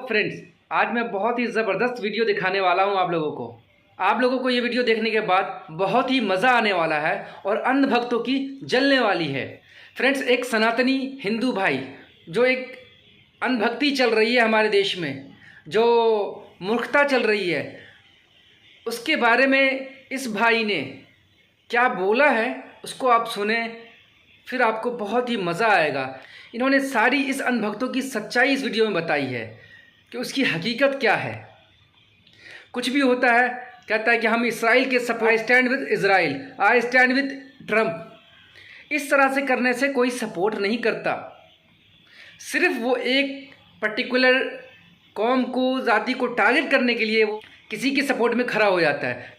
Friends, आज मैं बहुत ही ज़बरदस्त वीडियो दिखाने वाला हूं आप लोगों को। आप लोगों को ये वीडियो देखने के बाद बहुत ही मज़ा आने वाला है और अंधभक्तों की जलने वाली है। फ्रेंड्स, एक सनातनी हिंदू भाई जो एक अंधभक्ति चल रही है हमारे देश में, जो मूर्खता चल रही है, उसके बारे में इस भाई ने क्या बोला है उसको आप सुने, फिर आपको बहुत ही मज़ा आएगा। इन्होंने सारी इस अंधभक्तों की सच्चाई इस वीडियो में बताई है कि उसकी हकीकत क्या है। कुछ भी होता है, कहता है कि हम इसराइल के support, I stand with Israel, I stand with Trump. इस तरह से करने से कोई सपोर्ट नहीं करता। सिर्फ वो एक पर्टिकुलर कौम को, जाति को टारगेट करने के लिए वो किसी के सपोर्ट में खड़ा हो जाता है।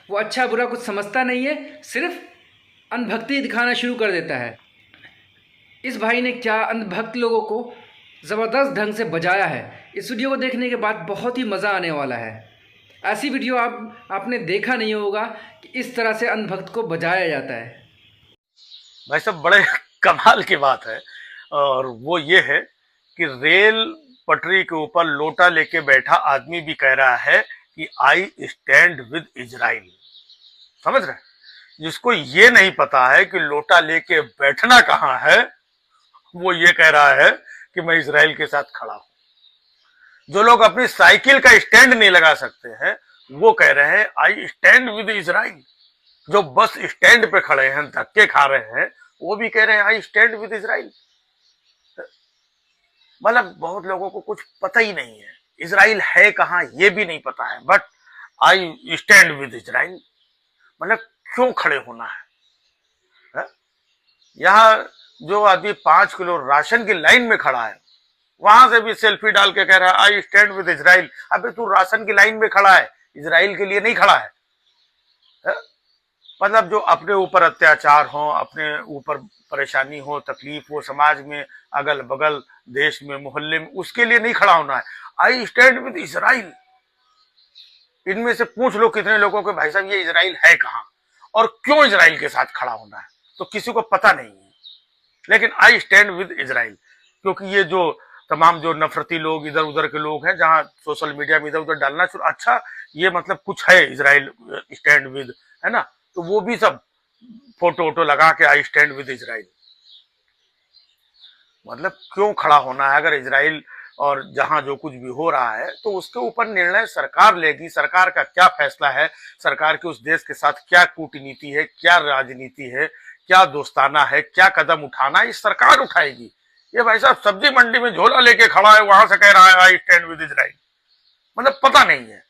वो अच्छा बुरा कुछ समझता नहीं है, सिर्फ अंधभक्ति दिखाना शुरू कर देता है। इस भाई ने क्या अंधभक्त लोगों को ज़बरदस्त ढंग से बजाया है। इस वीडियो को देखने के बाद बहुत ही मज़ा आने वाला है। ऐसी वीडियो आपने देखा नहीं होगा कि इस तरह से अंधभक्त को बजाया जाता है। भाई साहब, बड़े कमाल की बात है और वो ये है कि रेल पटरी के ऊपर लोटा लेके बैठा आदमी भी कह रहा है कि आई स्टैंड विद इजराइल। समझ रहे? जिसको ये नहीं पता है कि लोटा लेके बैठना कहाँ है, वो ये कह रहा है कि मैं इजराइल के साथ खड़ा हूं। जो लोग अपनी साइकिल का स्टैंड नहीं लगा सकते हैं, वो कह रहे हैं आई स्टैंड विद इजराइल। जो बस स्टैंड पे खड़े हैं, धक्के खा रहे हैं, वो भी कह रहे हैं आई स्टैंड विद इजराइल। मतलब बहुत लोगों को कुछ पता ही नहीं है, इजराइल है कहाँ ये भी नहीं पता है, but I stand with Israel मतलब क्यों खड़े होना है? यहाँ जो आदमी 5 किलो राशन की लाइन में खड़ा है, वहां से भी सेल्फी डाल के कह रहा है आई स्टैंड विद इजराइल। अबे तू राशन की लाइन में खड़ा है, इजराइल के लिए नहीं खड़ा है। मतलब जो अपने ऊपर अत्याचार हो, अपने ऊपर परेशानी हो, तकलीफ हो, समाज में, अगल बगल, देश में, मोहल्ले में, उसके लिए नहीं खड़ा होना है। I stand with Israel. इनमें से पूछ लो कितने लोगों के भाई साहब ये इजराइल है कहाँ और क्यों इजराइल के साथ खड़ा होना है, तो किसी को पता नहीं है। लेकिन आई स्टैंड विद इजराइल, क्योंकि ये जो तमाम जो नफरती लोग, इधर उधर के लोग हैं, जहां सोशल मीडिया में इधर उधर डालना शुरू, अच्छा ये मतलब कुछ है इजराइल स्टैंड विद, है ना, तो वो भी सब फोटो वोटो लगा के आई स्टैंड विद इजराइल। मतलब क्यों खड़ा होना है? अगर इजराइल और जहां जो कुछ भी हो रहा है तो उसके ऊपर निर्णय सरकार लेगी। सरकार का क्या फैसला है, सरकार की उस देश के साथ क्या कूटनीति है, क्या राजनीति है, क्या दोस्ताना है, क्या कदम उठाना है, ये सरकार उठाएगी। ये भाई साहब सब्जी मंडी में झोला लेके खड़ा है, वहां से कह रहा है आई स्टैंड विद इजराइल। मतलब पता नहीं है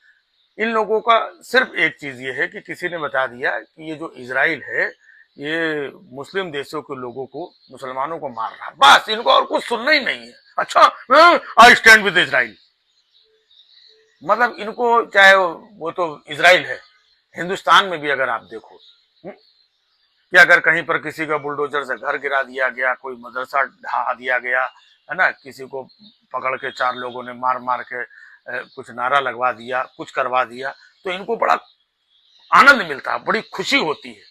इन लोगों का। सिर्फ एक चीज ये है कि किसी ने बता दिया कि ये जो इजराइल है ये मुस्लिम देशों के लोगों को, मुसलमानों को मार रहा है, बस इनको और कुछ सुनना ही नहीं है। अच्छा, आई स्टैंड विद इजराइल। मतलब इनको चाहे वो तो इजराइल है, हिंदुस्तान में भी अगर आप देखो कि अगर कहीं पर किसी का बुलडोजर से घर गिरा दिया गया, कोई मदरसा ढहा दिया गया, है ना, किसी को पकड़ के 4 लोगों ने मार मार के कुछ नारा लगवा दिया, कुछ करवा दिया, तो इनको बड़ा आनंद मिलता है, बड़ी खुशी होती है।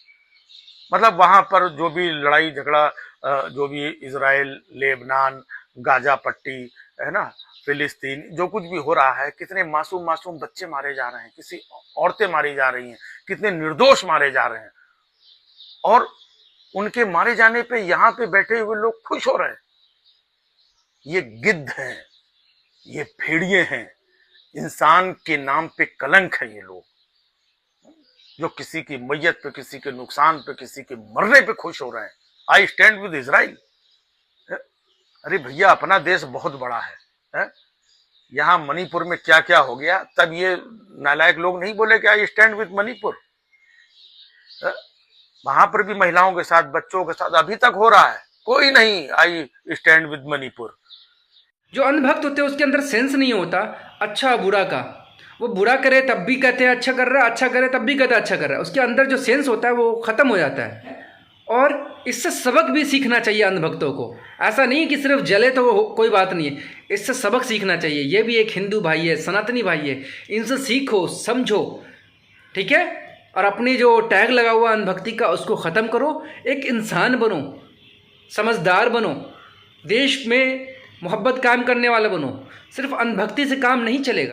मतलब वहां पर जो भी लड़ाई झगड़ा, जो भी इजराइल, लेबनान, गाजा पट्टी, है ना, फिलिस्तीन, जो कुछ भी हो रहा है, कितने मासूम मासूम बच्चे मारे जा रहे हैं, किसी औरतें मारी जा रही हैं, कितने निर्दोष मारे जा रहे हैं, और उनके मारे जाने पे यहाँ पे बैठे हुए लोग खुश हो रहे हैं। ये गिद्ध हैं, ये भेड़िए हैं, इंसान के नाम पे कलंक है ये लोग, जो किसी की मैयत पे, किसी के नुकसान पे, किसी के मरने पे खुश हो रहे हैं। I stand with Israel. अरे भैया, अपना देश बहुत बड़ा है? यहाँ मणिपुर में क्या क्या हो गया, तब ये नालायक लोग नहीं बोले कि आई स्टैंड विद मणिपुर। वहां पर भी महिलाओं के साथ, बच्चों के साथ अभी तक हो रहा है, कोई नहीं आई स्टैंड विद मणिपुर। जो अंधभक्त होते हैं उसके अंदर सेंस नहीं होता अच्छा बुरा का। वो बुरा करे तब भी कहते हैं अच्छा कर रहा है, अच्छा करे तब भी कहते हैं अच्छा कर रहा है। उसके अंदर जो सेंस होता है वो खत्म हो जाता है। और इससे सबक भी सीखना चाहिए अंधभक्तों को। ऐसा नहीं कि सिर्फ जले तो कोई बात नहीं है, इससे सबक सीखना चाहिए। ये भी एक हिंदू भाई है, सनातनी भाई है, इनसे सीखो, समझो, ठीक है। और अपनी जो टैग लगा हुआ अंधभक्ति का उसको ख़त्म करो, एक इंसान बनो, समझदार बनो। देश में मोहब्बत कायम करने वाला बनो। सिर्फ अनभक्ति से काम नहीं चलेगा।